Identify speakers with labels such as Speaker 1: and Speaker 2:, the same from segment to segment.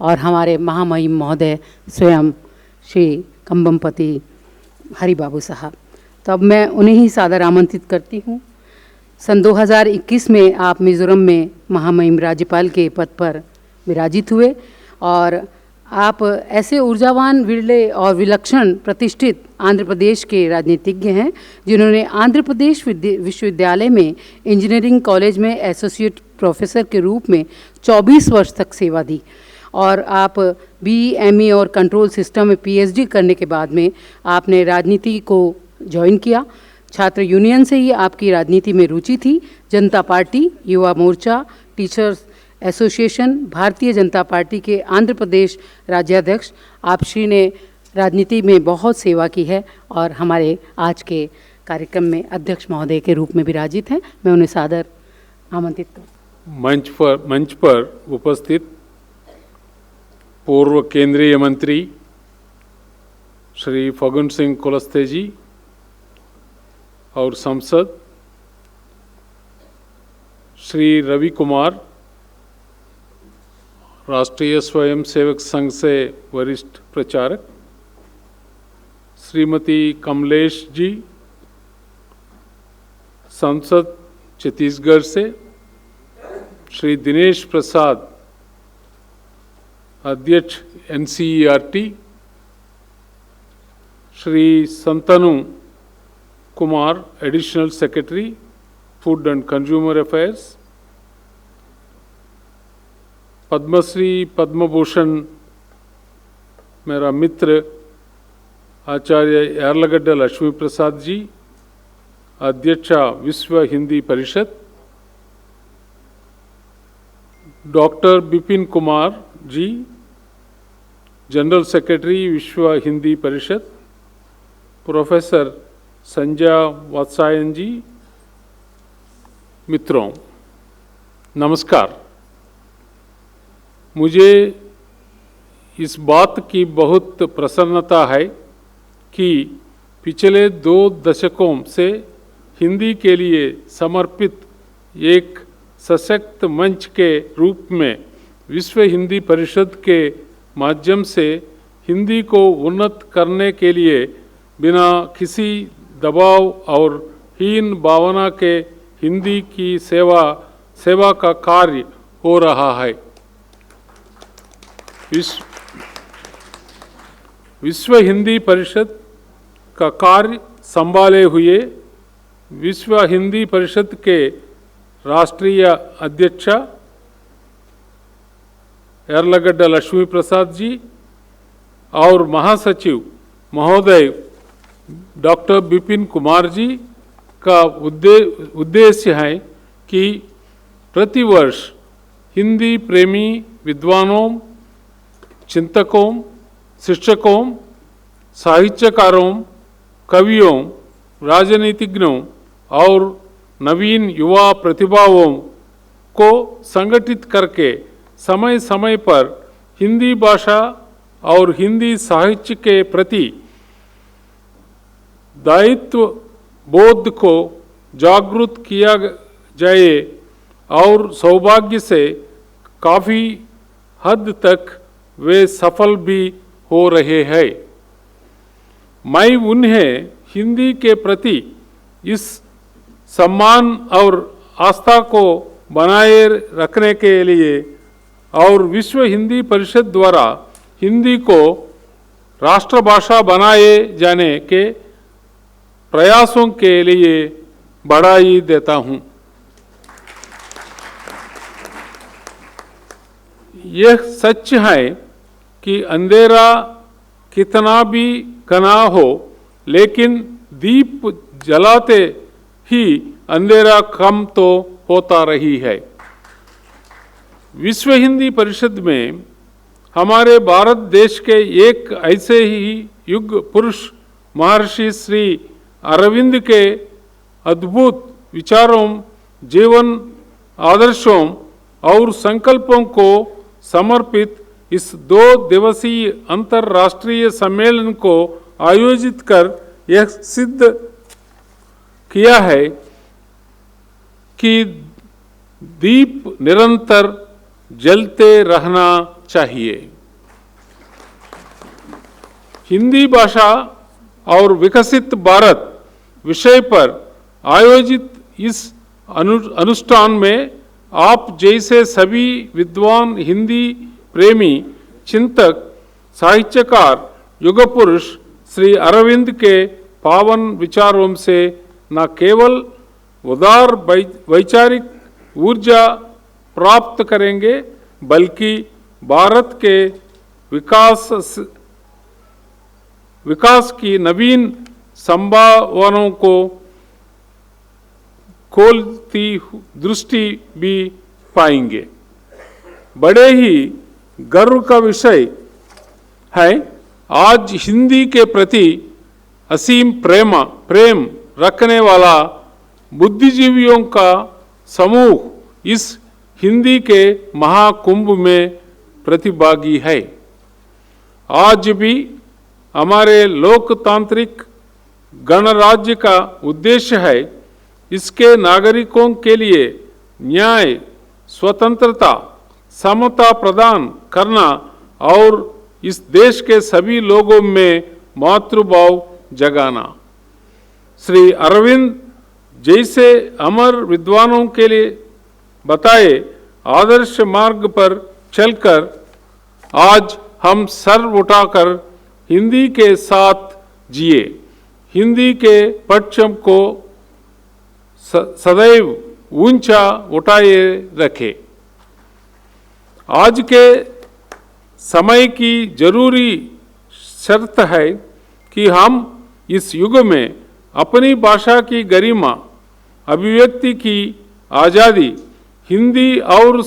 Speaker 1: और हमारे महामहिम महोदय स्वयं श्री कंबमपति हरिबाबू साहब। तो अब मैं उन्हें ही सादर आमंत्रित करती हूँ। सन 2021 में आप मिज़ोरम में महामहिम राज्यपाल के पद पर विराजित हुए और आप ऐसे ऊर्जावान, विरले और विलक्षण प्रतिष्ठित आंध्र प्रदेश के राजनीतिज्ञ हैं जिन्होंने आंध्र प्रदेश विश्वविद्यालय में इंजीनियरिंग कॉलेज में एसोसिएट प्रोफेसर के रूप में 24 वर्ष तक सेवा दी और आप BE और कंट्रोल सिस्टम में PhD करने के बाद में आपने राजनीति को ज्वाइन किया। छात्र यूनियन से ही आपकी राजनीति में रुचि थी। जनता party, Yuva Morcha, teachers association, Bharatiya Janata party के आंध्र प्रदेश राज्याध्यक्ष, आप श्री ने राजनीति में बहुत सेवा की है और हमारे आज के कार्यक्रम में अध्यक्ष महोदय के रूप में विराजित हैं। मैं उन्हें सादर आमंत्रित करता हूँ।
Speaker 2: मंच पर उपस्थित पूर्व केंद्रीय मंत्री श्री फग्गन सिंह कुलस्ते जी और सांसद श्री रवि कुमार, राष्ट्रीय स्वयंसेवक संघ से वरिष्ठ प्रचारक श्रीमती कमलेश जी, सांसद छत्तीसगढ़ से श्री दिनेश प्रसाद, अध्यक्ष NCERT, Shri Santanu Kumar, additional secretary food and consumer affairs, Padma Shri Padma Bhushan मेरा मित्र आचार्य यार्लगड्ड लक्ष्मी प्रसाद जी, अध्यक्षा विश्व हिंदी परिषद, doctor Bipin Kumar ji, general secretary विश्व हिंदी परिषद, प्रोफेसर संजय वात्सायन जी, मित्रों नमस्कार। मुझे इस बात की बहुत प्रसन्नता है कि पिछले 2 दशकों से हिंदी के लिए समर्पित एक सशक्त मंच के रूप में विश्व हिंदी परिषद के माध्यम से हिंदी को उन्नत करने के लिए बिना किसी दबाव और हीन भावना के हिंदी की सेवा का कार्य हो रहा है। विश्व हिंदी परिषद का कार्य संभाले हुए विश्व हिंदी परिषद के राष्ट्रीय अध्यक्ष यार्लगड्ड लक्ष्मी प्रसाद जी और महासचिव महोदय डॉक्टर बिपिन कुमार जी का उद्देश्य है कि प्रतिवर्ष हिंदी प्रेमी विद्वानों, चिंतकों, शिक्षकों, साहित्यकारों, कवियों, राजनीतिज्ञों और नवीन युवा प्रतिभाओं को संगठित करके समय समय पर हिंदी भाषा और हिंदी साहित्य के प्रति दायित्व बोध को जागरूक किया जाए और सौभाग्य से काफ़ी हद तक वे सफल भी हो रहे हैं। मैं उन्हें हिंदी के प्रति इस सम्मान और आस्था को बनाए रखने के लिए और विश्व हिंदी परिषद द्वारा हिंदी को राष्ट्रभाषा बनाए जाने के प्रयासों के लिए बधाई देता हूं। यह सच है कि अंधेरा कितना भी घना हो, लेकिन दीप जलाते ही अंधेरा कम तो होता रही है। विश्व हिंदी परिषद में हमारे भारत देश के एक ऐसे ही युग पुरुष महर्षि श्री अरविंद के अद्भुत विचारों, जीवन आदर्शों और संकल्पों को समर्पित इस 2 दिवसीय अंतर्राष्ट्रीय सम्मेलन को आयोजित कर यह सिद्ध किया है कि दीप निरंतर जलते रहना चाहिए। हिंदी भाषा और विकसित भारत विषय पर आयोजित इस अनुष्ठान में आप जैसे सभी विद्वान हिंदी प्रेमी चिंतक साहित्यकार युग पुरुष श्री अरविंद के पावन विचारों से न केवल उदार वैचारिक ऊर्जा प्राप्त करेंगे बल्कि भारत के विकास की नवीन संभावनाओं को खोलती दृष्टि भी पाएंगे। बड़े ही गर्व का विषय है आज हिंदी के प्रति असीम प्रेम रखने वाला बुद्धिजीवियों का समूह इस हिंदी के महाकुंभ में प्रतिभागी है। आज भी हमारे लोकतांत्रिक गणराज्य का उद्देश्य है इसके नागरिकों के लिए न्याय, स्वतंत्रता, समता प्रदान करना और इस देश के सभी लोगों में मातृभाव जगाना। श्री अरविंद जैसे अमर विद्वानों के लिए बताए आदर्श मार्ग पर चलकर आज हम सर उठाकर हिंदी के साथ जिए, हिंदी के परचम को सदैव ऊंचा उठाए रखे। आज के समय की जरूरी शर्त है कि हम इस युग में अपनी भाषा की गरिमा, अभिव्यक्ति की आज़ादी, हिंदी और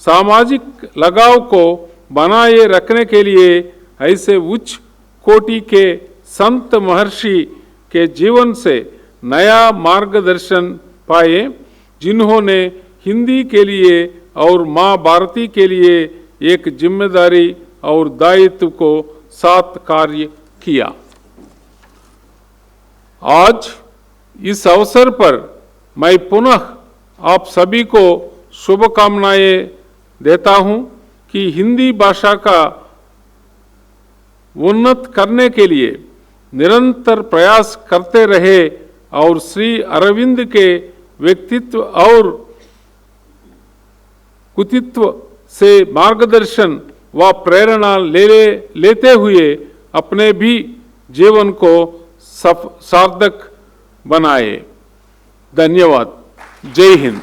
Speaker 2: सामाजिक लगाव को बनाए रखने के लिए ऐसे उच्च कोटि के संत महर्षि के जीवन से नया मार्गदर्शन पाए, जिन्होंने हिंदी के लिए और माँ भारती के लिए एक जिम्मेदारी और दायित्व को साथ कार्य किया। आज इस अवसर पर मैं पुनः आप सभी को शुभकामनाएं देता हूं कि हिंदी भाषा का उन्नत करने के लिए निरंतर प्रयास करते रहे और श्री अरविंद के व्यक्तित्व और कृतित्व से मार्गदर्शन व प्रेरणा लेते हुए अपने भी जीवन को सार्थक बनाए। धन्यवाद। जय हिंद।